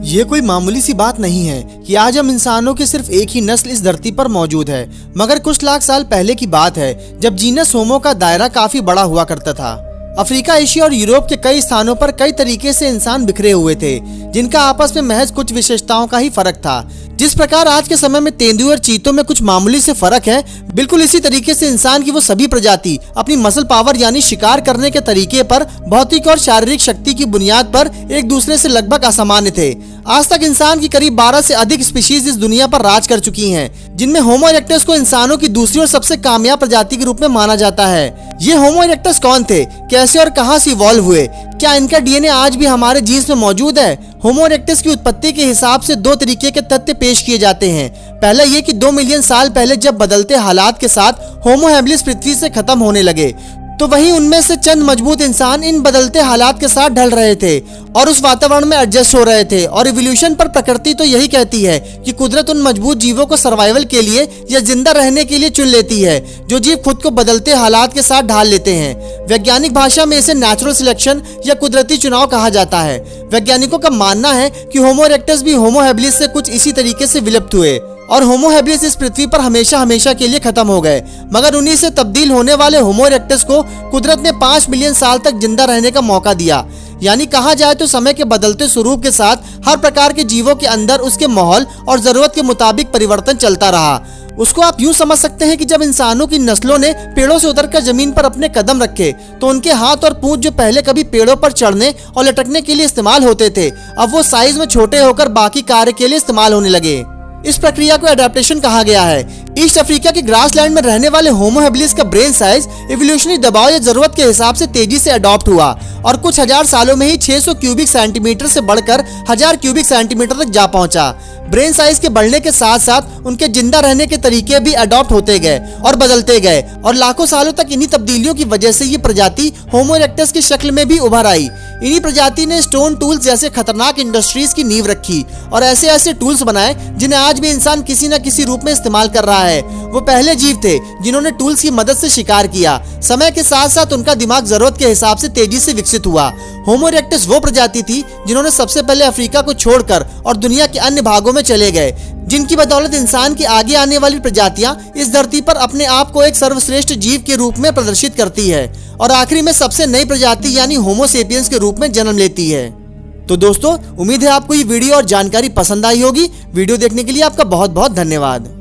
ये कोई मामूली सी बात नहीं है कि आज हम इंसानों की सिर्फ एक ही नस्ल इस धरती पर मौजूद है, मगर कुछ लाख साल पहले की बात है जब जीनस होमो का दायरा काफी बड़ा हुआ करता था। अफ्रीका, एशिया और यूरोप के कई स्थानों पर कई तरीके से इंसान बिखरे हुए थे, जिनका आपस में महज कुछ विशेषताओं का ही फर्क था। जिस प्रकार आज के समय में तेंदुए और चीतों में कुछ मामूली से फर्क है, बिल्कुल इसी तरीके से इंसान की वो सभी प्रजाति अपनी मसल पावर यानी शिकार करने के तरीके पर, भौतिक और शारीरिक शक्ति की बुनियाद पर एक दूसरे से लगभग असामान्य थे। आज तक इंसान की करीब 12 से अधिक स्पीशीज इस दुनिया पर राज कर चुकी हैं, जिनमें होमो इरेक्टस को इंसानों की दूसरी और सबसे कामयाब प्रजाति के रूप में माना जाता है। ये होमो इरेक्टस कौन थे, कैसे और कहां से इवॉल्व हुए, क्या इनका डीएनए आज भी हमारे जीन्स में मौजूद है? होमो इरेक्टस की उत्पत्ति के हिसाब से दो तरीके के तथ्य पेश किए जाते हैं। पहला ये कि 2 मिलियन साल पहले जब बदलते हालात के साथ होमो हैबिलिस पृथ्वी से खत्म होने लगे, तो वहीं उनमें से चंद मजबूत इंसान इन बदलते हालात के साथ ढल रहे थे और उस वातावरण में एडजस्ट हो रहे थे। और इवोल्यूशन पर प्रकृति तो यही कहती है कि कुदरत उन मजबूत जीवों को सर्वाइवल के लिए या जिंदा रहने के लिए चुन लेती है, जो जीव खुद को बदलते हालात के साथ ढाल लेते हैं। वैज्ञानिक भाषा में इसे नेचुरल सिलेक्शन या कुदरती चुनाव कहा जाता है। वैज्ञानिकों का मानना है कि होमो इरेक्टस भी होमो हैबिलिस से कुछ इसी तरीके से विलुप्त हुए और होमो हैबिलिस इस पृथ्वी पर हमेशा हमेशा के लिए खत्म हो गए। मगर उन्हीं से तब्दील होने वाले होमो इरेक्टस को कुदरत ने 5 मिलियन साल तक जिंदा रहने का मौका दिया। यानी कहा जाए तो समय के बदलते स्वरूप के साथ हर प्रकार के जीवों के अंदर उसके माहौल और जरूरत के मुताबिक परिवर्तन चलता रहा। उसको आप यूं समझ सकते हैं कि जब इंसानों की नस्लों ने पेड़ों से उतरकर जमीन पर अपने कदम रखे, तो उनके हाथ और पूंछ जो पहले कभी पेड़ों पर चढ़ने और लटकने के लिए इस्तेमाल होते थे, अब वो साइज में छोटे होकर बाकी कार्य के लिए इस्तेमाल होने लगे। इस प्रक्रिया को एडेप्टेशन कहा गया है। ईस्ट अफ्रीका के ग्रासलैंड में रहने वाले होमो हैबिलिस का ब्रेन साइज इवोल्यूशनरी दबाव या जरूरत के हिसाब से तेजी से अडॉप्ट हुआ और कुछ हजार सालों में ही 600 क्यूबिक सेंटीमीटर से बढ़कर 1000 क्यूबिक सेंटीमीटर तक जा पहुंचा। ब्रेन साइज के बढ़ने के साथ साथ उनके जिंदा रहने के तरीके भी अडॉप्ट होते गए और बदलते गए और लाखों सालों तक इन्हीं तब्दीलियों की वजह से ये प्रजाति होमो इरेक्टस की शक्ल में भी उभर आई। इन्हीं प्रजाति ने स्टोन टूल्स जैसे खतरनाक इंडस्ट्रीज की नींव रखी और ऐसे ऐसे टूल्स बनाए जिन्हें आज भी इंसान किसी न किसी रूप में इस्तेमाल कर रहा है। वो पहले जीव थे जिन्होंने टूल्स की मदद से शिकार किया। समय के साथ साथ उनका दिमाग जरूरत के हिसाब से तेजी से विकसित हुआ। होमो इरेक्टस वो प्रजाति थी जिन्होंने सबसे पहले अफ्रीका को छोड़कर और दुनिया के अन्य भागों में चले गए, जिनकी बदौलत इंसान की आगे आने वाली प्रजातियां इस धरती पर अपने आप को एक सर्वश्रेष्ठ जीव के रूप में प्रदर्शित करती है और आखिरी में सबसे नई प्रजाति यानी होमो सेपियंस के रूप में जन्म लेती है। तो दोस्तों, उम्मीद है आपको ये वीडियो और जानकारी पसंद आई होगी। वीडियो देखने के लिए आपका बहुत बहुत धन्यवाद।